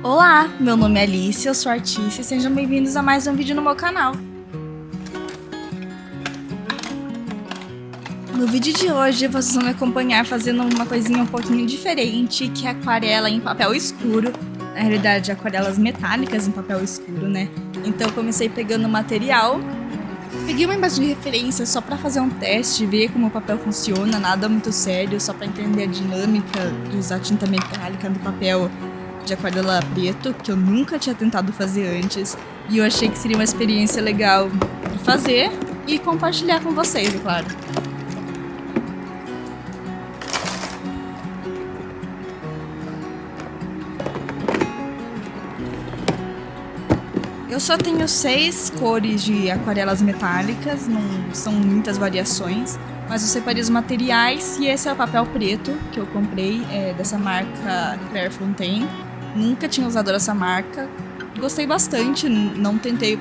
Olá, meu nome é Alice, eu sou artista e sejam bem-vindos a mais um vídeo no meu canal. No vídeo de hoje vocês vão me acompanhar fazendo uma coisinha um pouquinho diferente, que é aquarela em papel escuro. Na realidade, aquarelas metálicas em papel escuro, né? Então eu comecei pegando material, peguei uma imagem de referência só pra fazer um teste, ver como o papel funciona, nada muito sério, só pra entender a dinâmica de usar tinta metálica no papel de aquarela preto, que eu nunca tinha tentado fazer antes, e eu achei que seria uma experiência legal de fazer e compartilhar com vocês, é claro. Eu só tenho 6 cores de aquarelas metálicas, não são muitas variações, mas eu separei os materiais e esse é o papel preto que eu comprei, dessa marca Clairefontaine. Nunca tinha usado essa marca, gostei bastante, não tentei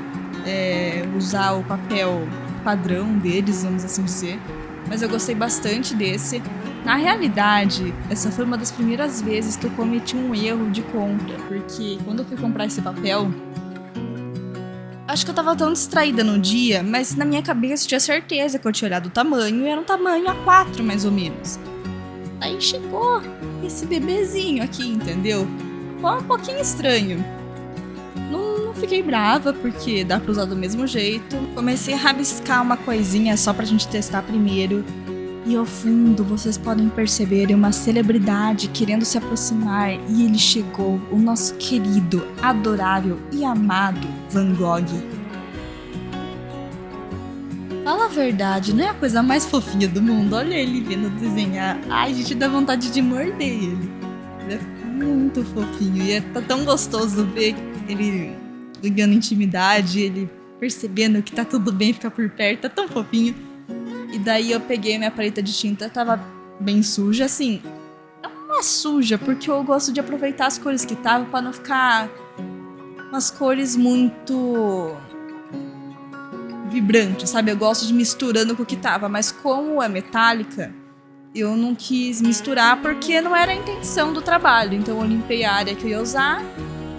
usar o papel padrão deles, vamos assim dizer, mas eu gostei bastante desse. Na realidade, essa foi uma das primeiras vezes que eu cometi um erro de compra, porque quando eu fui comprar esse papel, acho que eu tava tão distraída no dia, mas na minha cabeça eu tinha certeza que eu tinha olhado o tamanho e era um tamanho A4 mais ou menos. Aí chegou esse bebezinho aqui, entendeu? Foi um pouquinho estranho. Não fiquei brava, porque dá pra usar do mesmo jeito. Comecei a rabiscar uma coisinha só pra gente testar primeiro. E ao fundo vocês podem perceber uma celebridade querendo se aproximar. E ele chegou, o nosso querido, adorável e amado Van Gogh. Fala a verdade, não é a coisa mais fofinha do mundo? Olha ele vindo desenhar. Ai, a gente dá vontade de morder ele. Ele é muito fofinho e tá tão gostoso ver ele ganhando intimidade, ele percebendo que tá tudo bem ficar por perto, tá tão fofinho. E daí eu peguei minha paleta de tinta, tava bem suja, assim, não é suja, porque eu gosto de aproveitar as cores que tava pra não ficar umas cores muito vibrantes, sabe? Eu gosto de misturando com o que tava, mas como é metálica, eu não quis misturar porque não era a intenção do trabalho. Então eu limpei a área que eu ia usar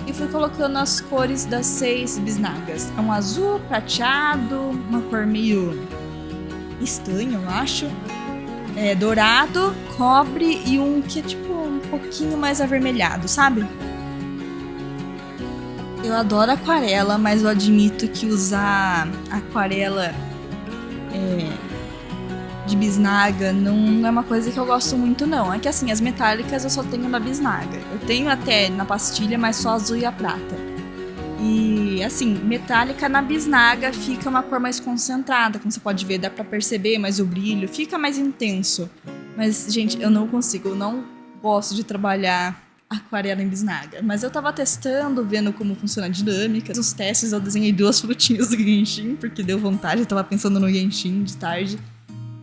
e fui colocando as cores das 6 bisnagas. É um azul, prateado, uma cor meio estanho, eu acho. Dourado, cobre e um que é tipo um pouquinho mais avermelhado, sabe? Eu adoro aquarela, mas eu admito que usar aquarela de bisnaga não é uma coisa que eu gosto muito, não. É que assim, as metálicas eu só tenho na bisnaga. Eu tenho até na pastilha, mas só azul e a prata. E assim, metálica na bisnaga fica uma cor mais concentrada, como você pode ver, dá pra perceber, mas o brilho fica mais intenso. Mas, gente, eu não consigo, eu não gosto de trabalhar aquarela em bisnaga. Mas eu tava testando, vendo como funciona a dinâmica. Nos testes eu desenhei 2 frutinhas do Genshin, porque deu vontade, eu tava pensando no Genshin de tarde.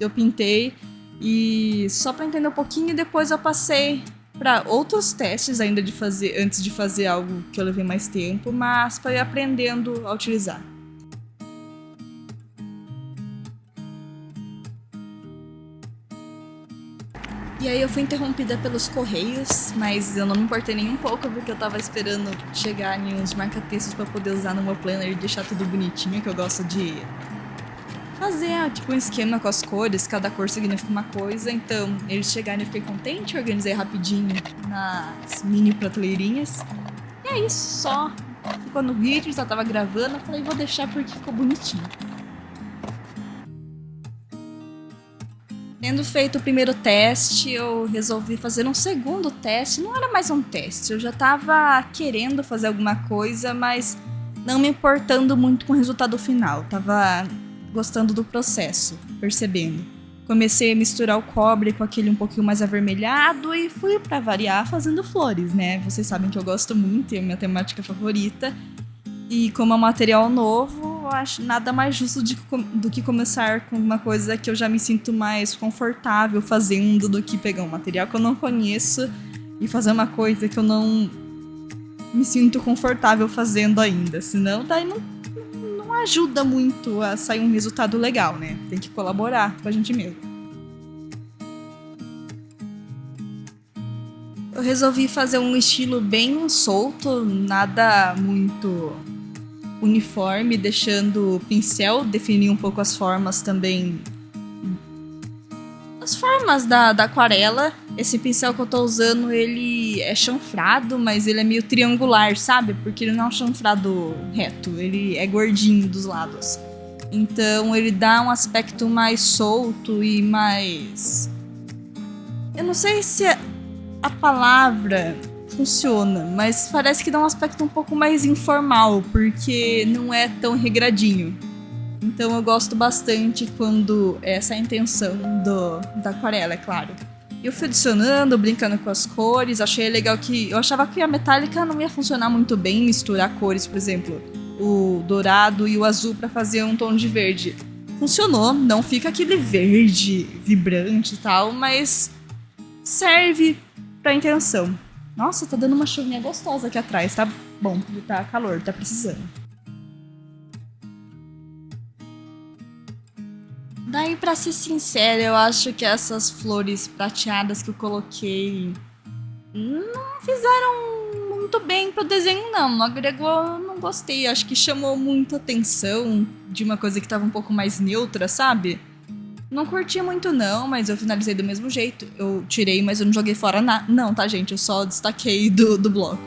Eu pintei e só para entender um pouquinho, depois eu passei para outros testes ainda de fazer, antes de fazer algo que eu levei mais tempo, mas para ir aprendendo a utilizar. E aí eu fui interrompida pelos correios, mas eu não me importei nem um pouco, porque eu tava esperando chegarem uns marca-textos para poder usar no meu planner e deixar tudo bonitinho, que eu gosto de fazer tipo um esquema com as cores, cada cor significa uma coisa. Então eles chegaram e eu fiquei contente, organizei rapidinho nas mini prateleirinhas. E é isso, só ficou no vídeo, já tava gravando, eu falei vou deixar porque ficou bonitinho. Tendo feito o primeiro teste, eu resolvi fazer um segundo teste. Não era mais um teste, eu já tava querendo fazer alguma coisa, mas não me importando muito com o resultado final. Tava gostando do processo, percebendo. Comecei a misturar o cobre com aquele um pouquinho mais avermelhado e fui, pra variar, fazendo flores, né? Vocês sabem que eu gosto muito, é a minha temática favorita. E como é um material novo, eu acho nada mais justo do que começar com uma coisa que eu já me sinto mais confortável fazendo do que pegar um material que eu não conheço e fazer uma coisa que eu não me sinto confortável fazendo ainda. Senão, daí não ajuda muito a sair um resultado legal, né? Tem que colaborar com a gente mesmo. Eu resolvi fazer um estilo bem solto, nada muito uniforme, deixando o pincel definir um pouco as formas também. As formas da aquarela. Esse pincel que eu tô usando, ele é chanfrado, mas ele é meio triangular, sabe? Porque ele não é um chanfrado reto, ele é gordinho dos lados. Então ele dá um aspecto mais solto e mais... Eu não sei se a palavra funciona, mas parece que dá um aspecto um pouco mais informal, porque não é tão regradinho. Então eu gosto bastante quando essa é a intenção da aquarela, é claro. Eu fui adicionando, brincando com as cores, achei legal que... Eu achava que a metálica não ia funcionar muito bem misturar cores, por exemplo, o dourado e o azul pra fazer um tom de verde. Funcionou, não fica aquele verde vibrante e tal, mas serve pra intenção. Nossa, tá dando uma chuvinha gostosa aqui atrás, tá bom, tá calor, tá precisando. Daí, pra ser sincera, eu acho que essas flores prateadas que eu coloquei não fizeram muito bem pro desenho, não agregou, não gostei, acho que chamou muita atenção de uma coisa que tava um pouco mais neutra, sabe? Não curti muito não, mas eu finalizei do mesmo jeito. Eu tirei, mas eu não joguei fora não, tá, gente? Eu só destaquei do bloco.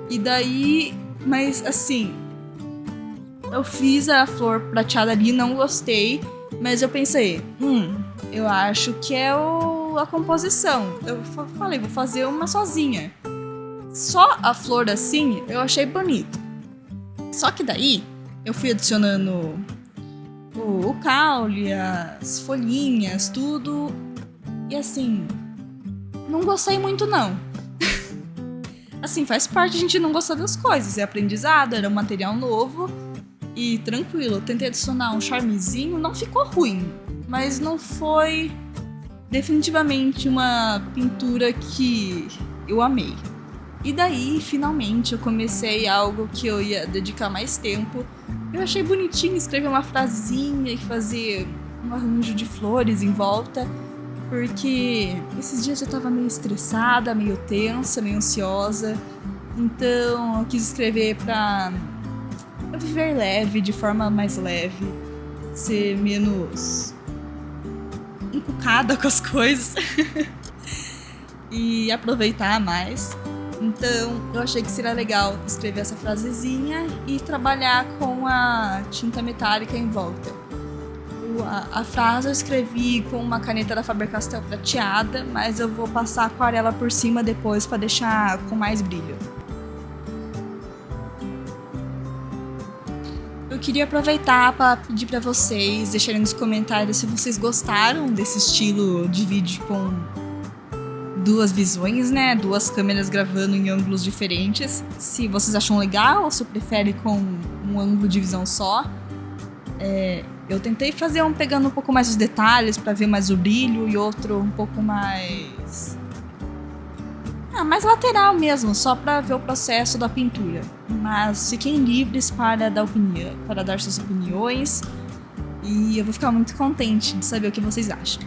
E daí, mas assim, eu fiz a flor prateada ali, não gostei, mas eu pensei, eu acho que é a composição. Eu falei, vou fazer uma sozinha. Só a flor assim, eu achei bonito. Só que daí, eu fui adicionando o caule, as folhinhas, tudo. E assim, não gostei muito não. Assim, faz parte a gente não gostar das coisas. É aprendizado, era um material novo. E tranquilo, eu tentei adicionar um charmezinho, não ficou ruim. Mas não foi definitivamente uma pintura que eu amei. E daí, finalmente, eu comecei algo que eu ia dedicar mais tempo. Eu achei bonitinho escrever uma frasezinha e fazer um arranjo de flores em volta, porque esses dias eu tava meio estressada, meio tensa, meio ansiosa. Então eu quis escrever pra eu viver leve, de forma mais leve, ser menos encucada com as coisas e aproveitar mais. Então eu achei que seria legal escrever essa frasezinha e trabalhar com a tinta metálica em volta. A frase eu escrevi com uma caneta da Faber-Castell prateada, mas eu vou passar aquarela por cima depois para deixar com mais brilho. Eu queria aproveitar para pedir para vocês deixarem nos comentários se vocês gostaram desse estilo de vídeo com duas visões, né? Duas câmeras gravando em ângulos diferentes. Se vocês acham legal ou se prefere com um ângulo de visão só. Eu tentei fazer um pegando um pouco mais os detalhes para ver mais o brilho e outro um pouco mais... mais lateral mesmo, só para ver o processo da pintura. Mas fiquem livres para dar suas opiniões e eu vou ficar muito contente de saber o que vocês acham.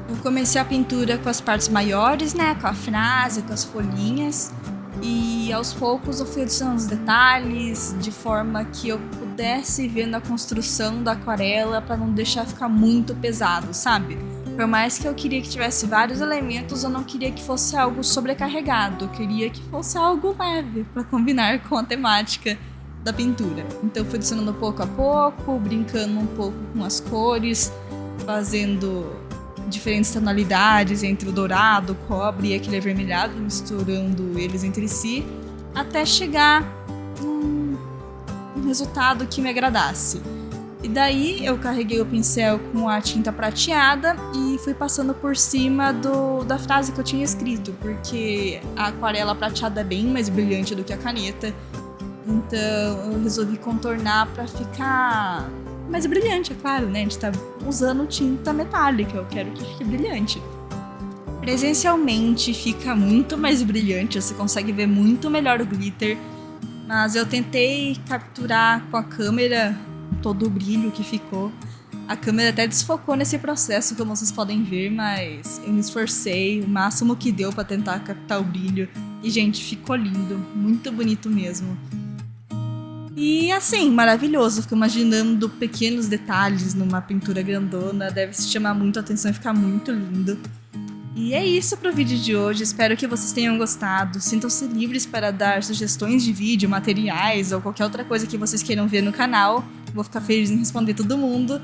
Eu comecei a pintura com as partes maiores, né, com a frase, com as folhinhas, e aos poucos eu fui adicionando os detalhes de forma que eu pudesse ver na construção da aquarela para não deixar ficar muito pesado, sabe? Por mais que eu queria que tivesse vários elementos, eu não queria que fosse algo sobrecarregado, eu queria que fosse algo leve para combinar com a temática da pintura. Então eu fui adicionando pouco a pouco, brincando um pouco com as cores, fazendo diferentes tonalidades entre o dourado, o cobre e aquele avermelhado, misturando eles entre si, até chegar um resultado que me agradasse. E daí eu carreguei o pincel com a tinta prateada e fui passando por cima da frase que eu tinha escrito, porque a aquarela prateada é bem mais brilhante do que a caneta, então eu resolvi contornar para ficar mais brilhante, é claro, né? A gente tá usando tinta metálica, eu quero que fique brilhante. Presencialmente fica muito mais brilhante, você consegue ver muito melhor o glitter, mas eu tentei capturar com a câmera todo o brilho que ficou. A câmera até desfocou nesse processo, como vocês podem ver, mas eu me esforcei o máximo que deu pra tentar captar o brilho. E, gente, ficou lindo, muito bonito mesmo. E, assim, maravilhoso. Fico imaginando pequenos detalhes numa pintura grandona, deve se chamar muito a atenção e ficar muito lindo. E é isso pro vídeo de hoje, espero que vocês tenham gostado. Sintam-se livres para dar sugestões de vídeo, materiais ou qualquer outra coisa que vocês queiram ver no canal. Vou ficar feliz em responder todo mundo.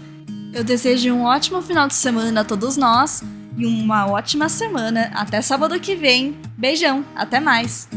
Eu desejo um ótimo final de semana a todos nós e uma ótima semana. Até sábado que vem. Beijão, até mais!